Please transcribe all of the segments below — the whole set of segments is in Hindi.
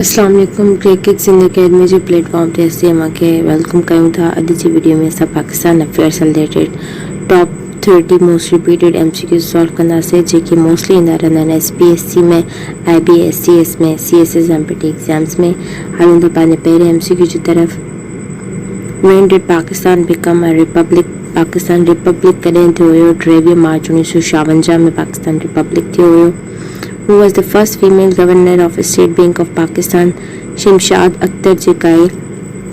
अस्सलाम वालेकुम। क्रिकेट सिंध अकेडमी जो प्लेटफॉर्म ते असीं मूंखे वेलकम कयूं था। अॼु जी वीडियो में असां Pakistan affairs related top 30 most repeated MCQ solve कंदासीं, जेके मोस्टली ईंदा रहंदा आहिनि SPSC में, IBSCS में, CSS MPT एग्ज़ाम्स में। हलूं था पंहिंजे पहिरें MCQ जी तरफ़। When did Pakistan become a republic? Pakistan Republic कॾहिं थियो हुयो? 23 मार्च 1956 में पाकिस्तान रिपब्लिक थियो हुयो। Who was the first female governor of State Bank of Pakistan? Shamshad Akhtar जेका आहे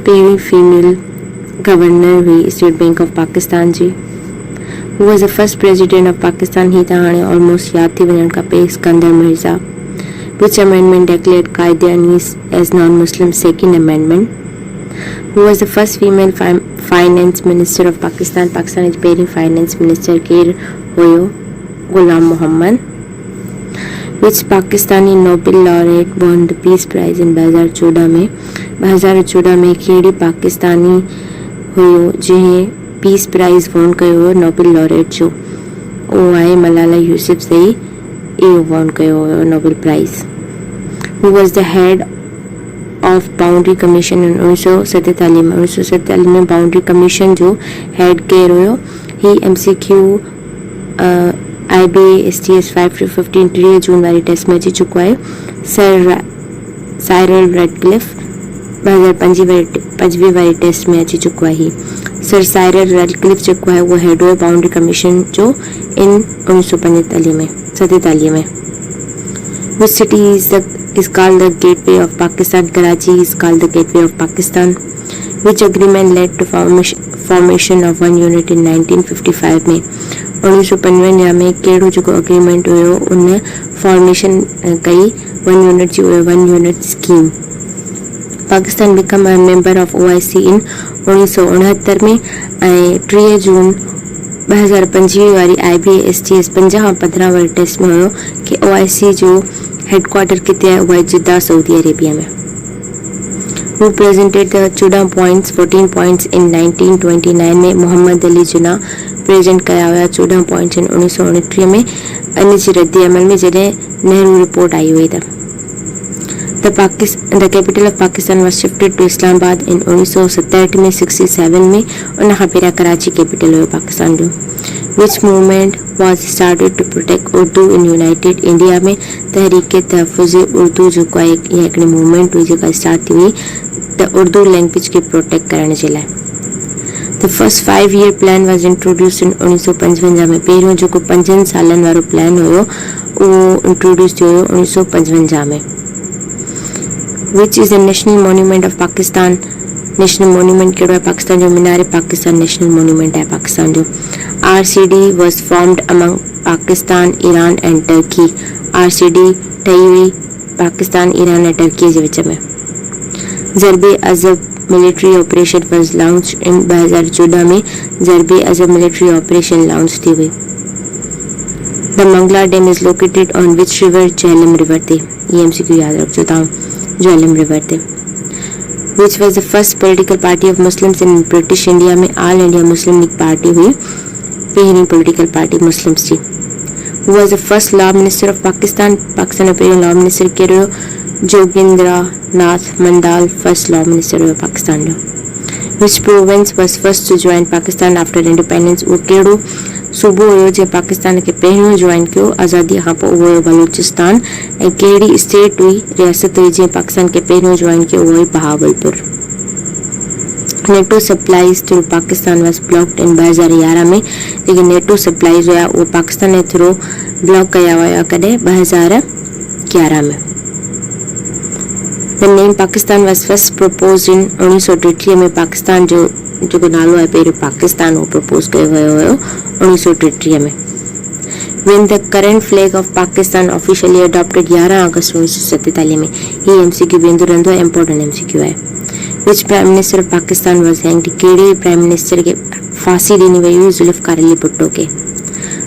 पहिरीं फीमेल गवर्नर हुई स्टेट बैंक ऑफ पाकिस्तान जी। Who was the first president of Pakistan? ही त हाणे ऑलमोस्ट यादि थी वञणु खपे, Sikandar Mirza. Which amendment declared Qaidianis as non-Muslim? Second amendment. Who was the first female finance minister of Pakistan? Pakistan जी पहिरीं फाइनेंस मिनिस्टर केरु हुयो? गुलाम Mohammad. Which Pakistani Nobel laureate won the Peace Prize in 2014 में? 2014 में कहिड़ी पाकिस्तानी हुयो जंहिं पीस प्राइज़ वॉन कयो हुयो नोबेल लॉरेट जो? उहो आहे मलाला यूसुफ़ज़ई। इहो वॉन कयो हुयो Nobel prize. Who was the head of boundary commission in 1947 में? 1947 में बाउंड्री कमीशन जो हेड केरु हुयो? ही MCQ IBSTS 5 to 15 3 जून वारी टेस्ट में अची चुको आहे। सर साइरल रेडक्लिफ 2025 वारी टेस्ट में अची चुको आहे। सर साइरल रेडक्लिफ जेको आहे उहो हेड हुयो बाउंड्री कमीशन जो इन 1947 में। Which city is called the gateway of Pakistan? Karachi is called the gateway of Pakistan. Which agreement led to formation of one unit in 1955 में? 1955 में कहिड़ो जेको अग्रीमेंट हुयो उन फॉर्मेशन कई वन यूनिट जी, one unit scheme. Pakistan become a member of OIC in 1969 में ऐं 3 जून 2025 वारी IBSTS 50-15 वारी टेस्ट में हुयो कि OIC जो हेडक्वार्टर किथे आहे? उहा आहे जिद्दा, सऊदी अरेबिया में। Who presented the 14 points in 1929 में? मोहम्मद अली जिन्ना प्रेजेंट कया हुआ 14 पॉइंट्स इन 1929 में इन जी रद्दी अमल में जॾहिं नेहरू रिपोर्ट आई हुई त। The capital of Pakistan was shifted to Islamabad in 1967 में 67 में। उन खां पहिरियां कराची कैपिटल हुयो पाकिस्तान जो। Which movement was started to protect Urdu in United India में? तहरीक तहफ़ुज़ उर्दू जेको आहे इहा हिकिड़ी मूवमेंट हुई जेका स्टार्ट थी हुई त उर्दू लैंग्वेज खे प्रोटेक्ट करण जे लाइ। The first 5-year plan was introduced in 1955 में। पहिरियों जेको 5 सालनि वारो प्लान हुयो उहो इंट्रोड्यूस थियो हुयो 1955 में। Which is the national monument of Pakistan? National monument कहिड़ो आहे पाकिस्तान जो? मीनार पाकिस्तान नेशनल मोन्यूमेंट आहे पाकिस्तान जो। RCD was formed among Pakistan, Iran and Turkey. RCD ठही हुई पाकिस्तान, ईरान ऐं टर्की जे विच में। Zarb-e Azb military operation was launch in 2014 में। Zarb-e Azb military operation launch थी हुई। The Mangla dam is located on which river? Jhelum river ते। ये MCQ याद रखजो तव्हां, झेलम रिवर ते। Which was the first political party of Muslims in British India में? All India Muslim League party हुई पहिरीं पॉलिटिकल पार्टी मुस्लिम्स जी। Who was the first law minister of Pakistan? Pakistan जो पहिरियों लॉ मिनिस्टर कहिड़ो हुयो? Jogendra Nath Mandal first law minister हुयो पाकिस्तान जो। Which province was first to join Pakistan after independence? उहो कहिड़ो सूबो हुयो जंहिं पाकिस्तान खे पहिरियों ज्वाइन कयो आज़ादीअ खां पोइ? उहो हुयो बलूचिस्तान। ऐं कहिड़ी स्टेट हुई, रियासत हुई जंहिं पाकिस्तान खे पहिरियों ज्वाइन कयो? उहो हुई Bahawalpur. NATO supplies through Pakistan was blocked in 2011 में। जेके नेटो सप्लाईज़ हुया उहो पाकिस्तान जे थ्रू ब्लॉक कया हुया कॾहिं? 2011 में। The name Pakistan was first proposed in 1933 में। पाकिस्तान जो जेको नालो आहे पहिरियों पाकिस्तान उहो प्रपोज कयो वियो हुयो 1933 में। When the current flag of Pakistan officially adopted? 11 अगस्त 1947 में। ही MCQ वेंदो रहंदो आहे, इम्पोर्टेंट MCQ आहे। Which Prime Minister of Pakistan was hanged? कहिड़े प्राइम मिनिस्टर खे फांसी ॾिनी वई हुई? ज़ुल्फ़िकार अली भुट्टो खे।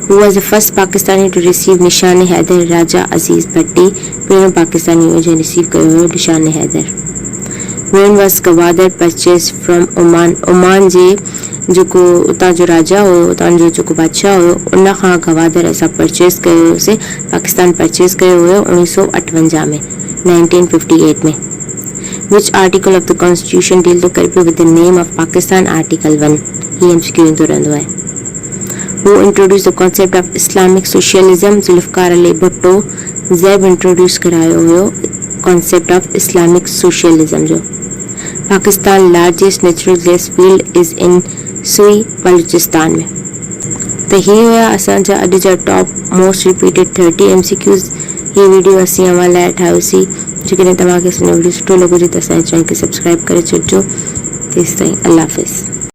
Who was the first Pakistani to receive निशान हैदर? राजा अजीज भट्टी पहिरियों पाकिस्तानी हुयो जंहिं रिसीव कयो हुयो Nishan Haider. When was Gwadar purchase from Oman? Oman जे जेको उतां जो राजा हुयो, उतां जो जेको बादशाह हुयो, उन खां गवादर असां परचेज कयो हुयोसीं, पाकिस्तान परचेज कयो हुयो 1958 में। 1958 में। Which article of the Constitution deal to curfew with the name of Pakistan? Article 1. ये MCQ दौरान हुआ है। Who introduced the concept of Islamic socialism? Zulfikar Ali Bhutto. ज़ैब इंट्रोड्यूस कराया हुआ concept of Islamic socialism जो। Pakistan largest natural gas field is in सुई बलूचिस्तान में। तो ये हुआ असांजा अॼु जा टॉप मोस्ट रिपीटेड 30 MCQs। ये वीडियो असीं अवां लाइ ठाहियोसीं। जेकॾहिं तव्हांखे असांजो वीडियो सुठो लॻो हुजे त असांजे चैनल खे सब्सक्राइब करे छॾिजो। तेसिताईं अल्लाह हाफ़िज़।